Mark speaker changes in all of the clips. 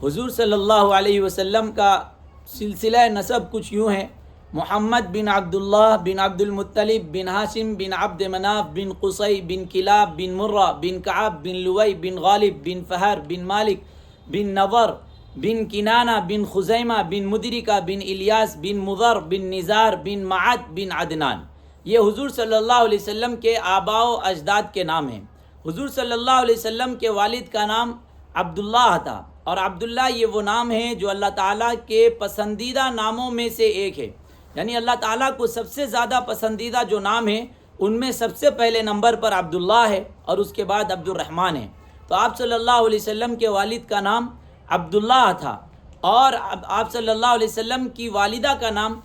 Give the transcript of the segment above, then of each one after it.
Speaker 1: حضور صلی اللہ علیہ وسلم کا سلسلہ نسب کچھ یوں ہے: محمد بن عبداللہ بن عبد المطلب بن ہاشم بن عبد مناف بن قصی بن کلاب بن مرہ بن کعب بن لوئی بن غالب بن فہر بن مالک بن نضر بن کنانہ بن خزیمہ بن مدرکہ بن الیاس بن مضر بن نزار بن معد بن عدنان۔ یہ حضور صلی اللہ علیہ وسلم کے آباء و اجداد کے نام ہیں۔ حضور صلی اللہ علیہ وسلم کے والد کا نام عبداللہ تھا، اور عبداللہ یہ وہ نام ہے جو اللہ تعالیٰ کے پسندیدہ ناموں میں سے ایک ہے، یعنی اللہ تعالیٰ کو سب سے زیادہ پسندیدہ جو نام ہے ان میں سب سے پہلے نمبر پر عبداللہ ہے، اور اس کے بعد عبد الرحمن ہے۔ تو آپ صلی اللہ علیہ وسلم کے والد کا نام عبداللہ تھا، اور آپ صلی اللہ علیہ وسلم کی والدہ کا نام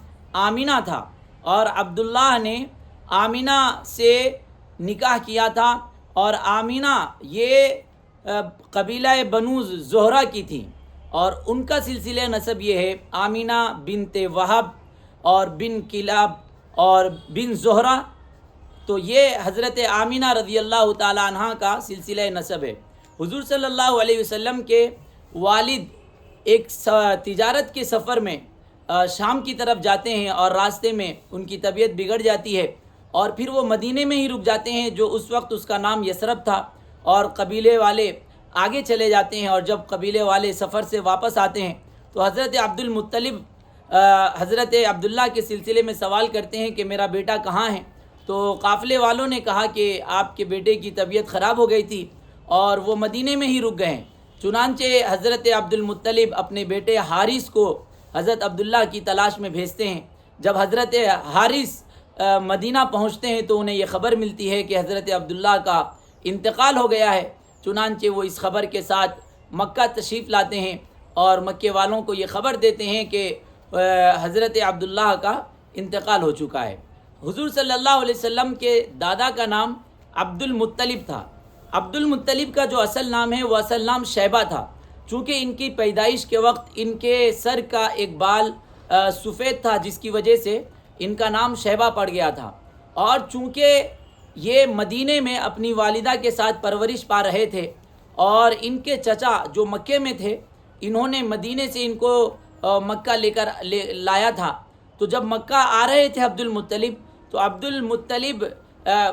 Speaker 1: آمینہ تھا، اور عبداللہ نے آمینہ سے نکاح کیا تھا، اور آمینہ یہ قبیلہ بنو زہرہ کی تھی، اور ان کا سلسلہ نسب یہ ہے: آمینہ بنت وہب اور بن کلاب اور بن زہرہ۔ تو یہ حضرت آمینہ رضی اللہ تعالی عنہ کا سلسلہ نسب ہے۔ حضور صلی اللہ علیہ وسلم کے والد ایک تجارت کے سفر میں شام کی طرف جاتے ہیں، اور راستے میں ان کی طبیعت بگڑ جاتی ہے، اور پھر وہ مدینے میں ہی رک جاتے ہیں، جو اس وقت اس کا نام یثرب تھا، اور قبیلے والے آگے چلے جاتے ہیں، اور جب قبیلے والے سفر سے واپس آتے ہیں تو حضرت عبد المطلب حضرت عبداللہ کے سلسلے میں سوال کرتے ہیں کہ میرا بیٹا کہاں ہے؟ تو قافلے والوں نے کہا کہ آپ کے بیٹے کی طبیعت خراب ہو گئی تھی اور وہ مدینے میں ہی رک گئے ہیں۔ چنانچہ حضرت عبد المطلب اپنے بیٹے حارث کو حضرت عبداللہ کی تلاش میں بھیجتے ہیں۔ جب حضرت حارث مدینہ پہنچتے ہیں تو انہیں یہ خبر ملتی ہے کہ حضرت عبداللہ کا انتقال ہو گیا ہے۔ چنانچہ وہ اس خبر کے ساتھ مکہ تشریف لاتے ہیں، اور مکے والوں کو یہ خبر دیتے ہیں کہ حضرت عبداللہ کا انتقال ہو چکا ہے۔ حضور صلی اللہ علیہ وسلم کے دادا کا نام عبد المطلب تھا۔ عبد المطلب کا جو اصل نام ہے وہ اصل نام شیبہ تھا، چونکہ ان کی پیدائش کے وقت ان کے سر کا ایک بال سفید تھا، جس کی وجہ سے ان کا نام شیبہ پڑ گیا تھا۔ اور چونکہ یہ مدینے میں اپنی والدہ کے ساتھ پرورش پا رہے تھے، اور ان کے چچا جو مکے میں تھے انہوں نے مدینے سے ان کو مکہ لایا تھا۔ تو جب مکہ آ رہے تھے عبد المطلب، تو عبد المطلب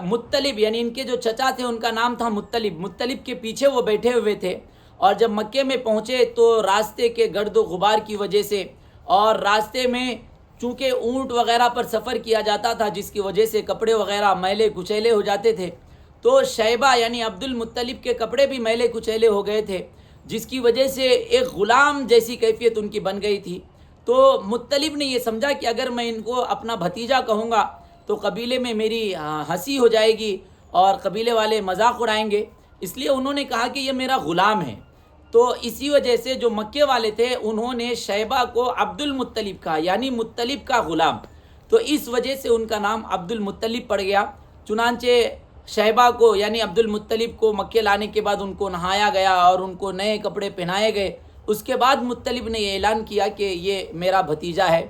Speaker 1: مطلب یعنی ان کے جو چچا تھے ان کا نام تھا مطلب، مطلب کے پیچھے وہ بیٹھے ہوئے تھے، اور جب مکے میں پہنچے تو راستے کے گرد و غبار کی وجہ سے، اور راستے میں چونکہ اونٹ وغیرہ پر سفر کیا جاتا تھا جس کی وجہ سے کپڑے وغیرہ میلے کچیلے ہو جاتے تھے، تو شیبہ یعنی عبد المطلب کے کپڑے بھی میلے کچیلے ہو گئے تھے، جس کی وجہ سے ایک غلام جیسی کیفیت ان کی بن گئی تھی۔ تو مطلب نے یہ سمجھا کہ اگر میں ان کو اپنا بھتیجا کہوں گا تو قبیلے میں میری ہنسی ہو جائے گی اور قبیلے والے مذاق اڑائیں گے، اس لیے انہوں نے کہا کہ یہ میرا غلام ہے۔ تو اسی وجہ سے جو مکے والے تھے انہوں نے شیبہ کو عبد المطلب کہا، یعنی مطلب کا غلام، تو اس وجہ سے ان کا نام عبد المطلب پڑ گیا۔ چنانچہ شیبہ کو یعنی عبد المطلب کو مکے لانے کے بعد ان کو نہایا گیا اور ان کو نئے کپڑے پہنائے گئے۔ اس کے بعد مطلب نے یہ اعلان کیا کہ یہ میرا بھتیجا ہے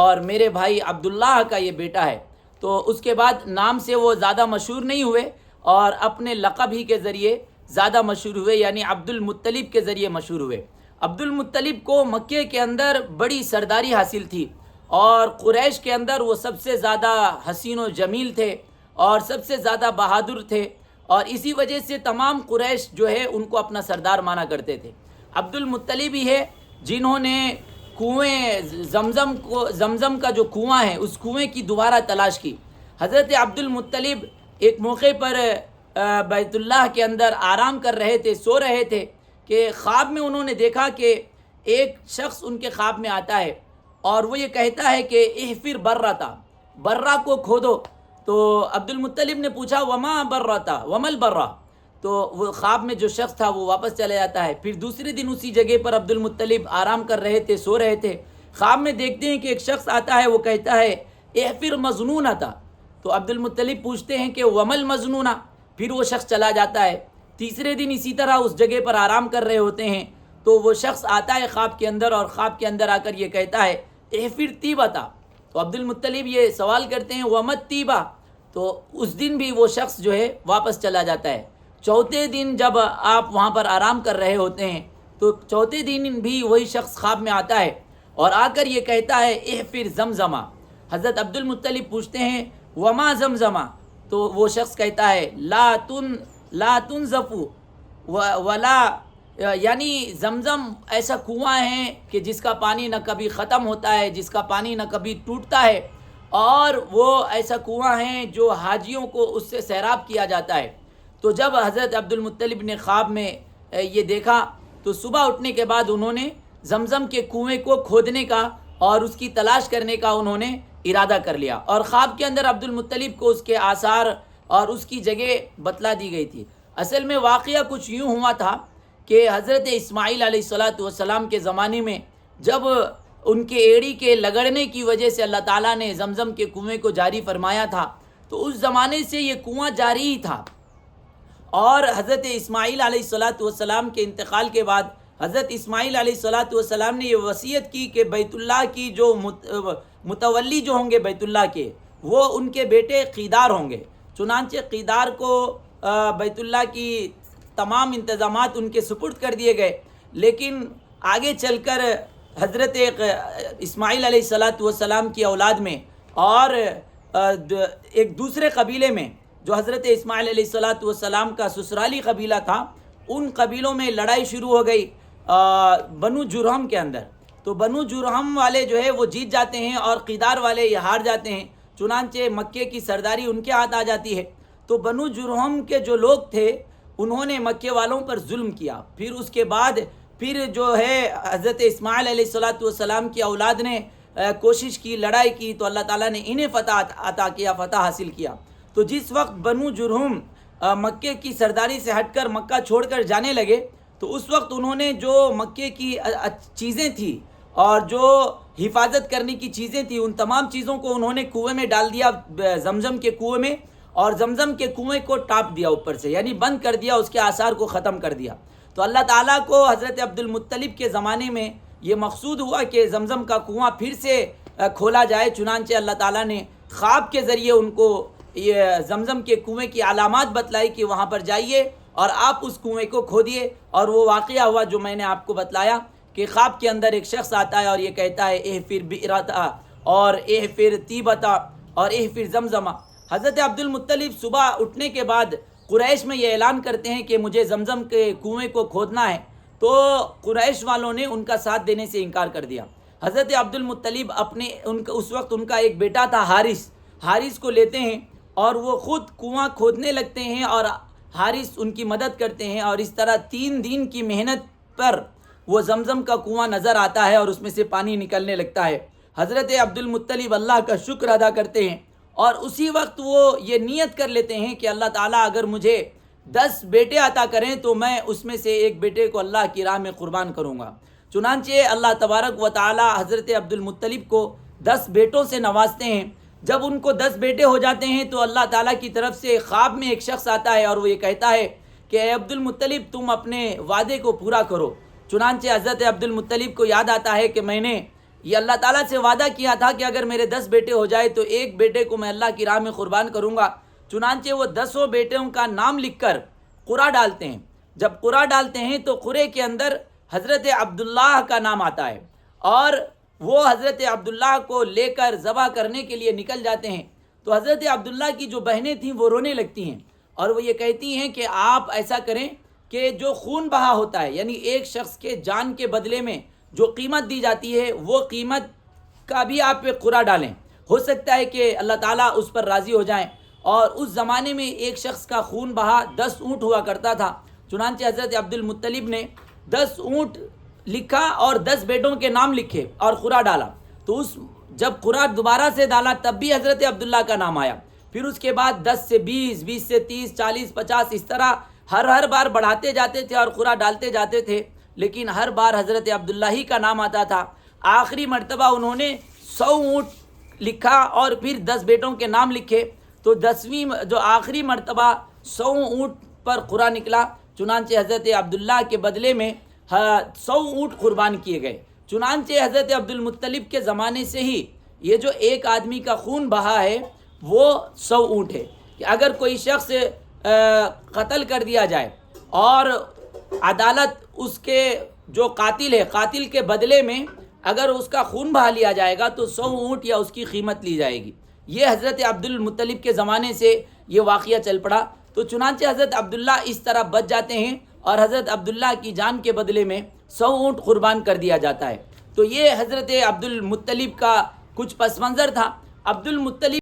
Speaker 1: اور میرے بھائی عبداللہ کا یہ بیٹا ہے۔ تو اس کے بعد نام سے وہ زیادہ مشہور نہیں ہوئے، اور اپنے لقب ہی کے ذریعے زیادہ مشہور ہوئے، یعنی عبد المطلب کے ذریعے مشہور ہوئے۔ عبد المطلب کو مکے کے اندر بڑی سرداری حاصل تھی، اور قریش کے اندر وہ سب سے زیادہ حسین و جمیل تھے اور سب سے زیادہ بہادر تھے، اور اسی وجہ سے تمام قریش جو ہے ان کو اپنا سردار مانا کرتے تھے۔ عبد المطلب ہی ہے جنہوں نے کنویں زمزم کا جو کنواں ہے اس کنویں کی دوبارہ تلاش کی۔ حضرت عبد المطلب ایک موقع پر بیت اللہ کے اندر آرام کر رہے تھے، سو رہے تھے، کہ خواب میں انہوں نے دیکھا کہ ایک شخص ان کے خواب میں آتا ہے اور وہ یہ کہتا ہے کہ احفر برتا، برہ کو کھودو۔ تو عبد المطلب نے پوچھا وما برتا ومل برہ، تو وہ خواب میں جو شخص تھا وہ واپس چلا جاتا ہے۔ پھر دوسرے دن اسی جگہ پر عبد المطلب آرام کر رہے تھے، سو رہے تھے، خواب میں دیکھتے ہیں کہ ایک شخص آتا ہے، وہ کہتا ہے احفر مظنونتا۔ تو عبد المطلب پوچھتے ہیں کہ ومل مظنونہ، پھر وہ شخص چلا جاتا ہے۔ تیسرے دن اسی طرح اس جگہ پر آرام کر رہے ہوتے ہیں تو وہ شخص آتا ہے خواب کے اندر، اور خواب کے اندر آ کر یہ کہتا ہے احفر طیبتا۔ تو عبد المطلب یہ سوال کرتے ہیں ومت طیبہ، تو اس دن بھی وہ شخص جو ہے واپس چلا جاتا ہے۔ چوتھے دن جب آپ وہاں پر آرام کر رہے ہوتے ہیں تو تو چوتھے دن بھی وہی شخص خواب میں آتا ہے اور آ کر یہ کہتا ہے احفر زمزمہ. حضرت عبد المطلب پوچھتے ہیں وما زمزمہ؟ تو وہ شخص کہتا ہے لا تنزفو ولا، یعنی زمزم ایسا کنواں ہے کہ جس کا پانی نہ کبھی ختم ہوتا ہے، جس کا پانی نہ کبھی ٹوٹتا ہے، اور وہ ایسا کنواں ہے جو حاجیوں کو اس سے سیراب کیا جاتا ہے. تو جب حضرت عبد المطلب نے خواب میں یہ دیکھا تو صبح اٹھنے کے بعد انہوں نے زمزم کے کنویں کو کھودنے کا اور اس کی تلاش کرنے کا انہوں نے ارادہ کر لیا، اور خواب کے اندر عبد المطلب کو اس کے آثار اور اس کی جگہ بتلا دی گئی تھی. اصل میں واقعہ کچھ یوں ہوا تھا کہ حضرت اسماعیل علیہ السلام کے زمانے میں جب ان کے ایڑی کے لگڑنے کی وجہ سے اللہ تعالیٰ نے زمزم کے کنویں کو جاری فرمایا تھا، تو اس زمانے سے یہ کنواں جاری ہی تھا. اور حضرت اسماعیل علیہ السلام کے انتقال کے بعد حضرت اسماعیل علیہ السلام نے یہ وصیت کی کہ بیت اللہ کی جو متولی جو ہوں گے بیت اللہ کے، وہ ان کے بیٹے قیدار ہوں گے. چنانچہ قیدار کو بیت اللہ کی تمام انتظامات ان کے سپرد کر دیے گئے. لیکن آگے چل کر حضرت اسماعیل علیہ السلام کی اولاد میں اور ایک دوسرے قبیلے میں جو حضرت اسماعیل علیہ السلام کا سسرالی قبیلہ تھا، ان قبیلوں میں لڑائی شروع ہو گئی بنو جرہم کے اندر. تو بنو جرہم والے جو ہے وہ جیت جاتے ہیں اور قیدار والے یہ ہار جاتے ہیں. چنانچہ مکے کی سرداری ان کے ہاتھ آ جاتی ہے. تو بنو جرہم کے جو لوگ تھے انہوں نے مکے والوں پر ظلم کیا. پھر اس کے بعد پھر جو ہے حضرت اسماعیل علیہ السلام کی اولاد نے کوشش کی، لڑائی کی، تو اللہ تعالیٰ نے انہیں فتح عطا کیا، فتح حاصل کیا. تو جس وقت بنو جرہم مکے کی سرداری سے ہٹ کر مکہ چھوڑ کر جانے لگے تو اس وقت انہوں نے جو مکے کی چیزیں تھیں اور جو حفاظت کرنے کی چیزیں تھیں ان تمام چیزوں کو انہوں نے کنویں میں ڈال دیا، زمزم کے کنویں میں، اور زمزم کے کنویں کو ٹاپ دیا اوپر سے، یعنی بند کر دیا، اس کے آثار کو ختم کر دیا. تو اللہ تعالیٰ کو حضرت عبد المطلب کے زمانے میں یہ مقصود ہوا کہ زمزم کا کنواں پھر سے کھولا جائے. چنانچہ اللہ تعالیٰ نے خواب کے ذریعے ان کو یہ زمزم کے کنویں کی علامات بتلائی کہ وہاں پر جائیے اور آپ اس کنویں کو کھودیے. اور وہ واقعہ ہوا جو میں نے آپ کو بتلایا کہ خواب کے اندر ایک شخص آتا ہے اور یہ کہتا ہے احفر بئرتا اور احفر طیبتا اور احفر زمزمہ. حضرت عبد المطلب صبح اٹھنے کے بعد قریش میں یہ اعلان کرتے ہیں کہ مجھے زمزم کے کنویں کو کھودنا ہے. تو قریش والوں نے ان کا ساتھ دینے سے انکار کر دیا. حضرت عبد المطلب اس وقت ان کا ایک بیٹا تھا حارث کو لیتے ہیں اور وہ خود کنواں کھودنے لگتے ہیں اور حارث ان کی مدد کرتے ہیں، اور اس طرح 3 دن کی محنت پر وہ زمزم کا کنواں نظر آتا ہے اور اس میں سے پانی نکلنے لگتا ہے. حضرت عبد المطلب اللہ کا شکر ادا کرتے ہیں اور اسی وقت وہ یہ نیت کر لیتے ہیں کہ اللہ تعالیٰ اگر مجھے 10 بیٹے عطا کریں تو میں اس میں سے ایک بیٹے کو اللہ کی راہ میں قربان کروں گا. چنانچہ اللہ تبارک و تعالیٰ حضرت عبد المطلب کو 10 بیٹوں سے نوازتے ہیں. جب ان کو 10 بیٹے ہو جاتے ہیں تو اللہ تعالیٰ کی طرف سے خواب میں ایک شخص آتا ہے اور وہ یہ کہتا ہے کہ اے عبد المطلب تم اپنے وعدے کو پورا کرو. چنانچہ حضرت عبد المطلب کو یاد آتا ہے کہ میں نے یہ اللہ تعالیٰ سے وعدہ کیا تھا کہ اگر میرے 10 بیٹے ہو جائے تو ایک بیٹے کو میں اللہ کی راہ میں قربان کروں گا. چنانچہ وہ 10 بیٹوں کا نام لکھ کر قرعہ ڈالتے ہیں. جب قرعہ ڈالتے ہیں تو قرعے کے اندر حضرت عبداللہ کا نام آتا ہے اور وہ حضرت عبداللہ کو لے کر ذبح کرنے کے لیے نکل جاتے ہیں. تو حضرت عبداللہ کی جو بہنیں تھیں وہ رونے لگتی ہیں اور وہ یہ کہتی ہیں کہ آپ ایسا کریں کہ جو خون بہا ہوتا ہے، یعنی ایک شخص کے جان کے بدلے میں جو قیمت دی جاتی ہے وہ قیمت کا بھی آپ پہ قرعہ ڈالیں، ہو سکتا ہے کہ اللہ تعالیٰ اس پر راضی ہو جائیں. اور اس زمانے میں ایک شخص کا خون بہا 10 اونٹ ہوا کرتا تھا. چنانچہ حضرت عبد المطلب نے 10 اونٹ لکھا اور 10 بیٹوں کے نام لکھے اور قرعہ ڈالا. تو جب قرعہ دوبارہ سے ڈالا تب بھی حضرت عبداللہ کا نام آیا. پھر اس کے بعد 10 سے 20، 20 سے 30، 40، 50 اس طرح ہر بار بڑھاتے جاتے تھے اور قرعہ ڈالتے جاتے تھے، لیکن ہر بار حضرت عبداللہ ہی کا نام آتا تھا. آخری مرتبہ انہوں نے 100 اونٹ لکھا اور پھر 10 بیٹوں کے نام لکھے. تو 10ویں جو آخری مرتبہ 100 اونٹ پر قرعہ نکلا. چنانچہ حضرت عبداللہ کے بدلے میں 100 اونٹ قربان کیے گئے. چنانچہ حضرت عبد المطلب کے زمانے سے ہی یہ جو ایک آدمی کا خون بہا ہے وہ 100 اونٹ ہے. کہ اگر کوئی شخص قتل کر دیا جائے اور عدالت اس کے جو قاتل ہے قاتل کے بدلے میں اگر اس کا خون بہا لیا جائے گا تو 100 اونٹ یا اس کی قیمت لی جائے گی. یہ حضرت عبد المطلب کے زمانے سے یہ واقعہ چل پڑا. تو چنانچہ حضرت عبداللہ اس طرح بچ جاتے ہیں اور حضرت عبداللہ کی جان کے بدلے میں 100 اونٹ قربان کر دیا جاتا ہے. تو یہ حضرت عبد المطلب کا کچھ پس منظر تھا. عبد المطلب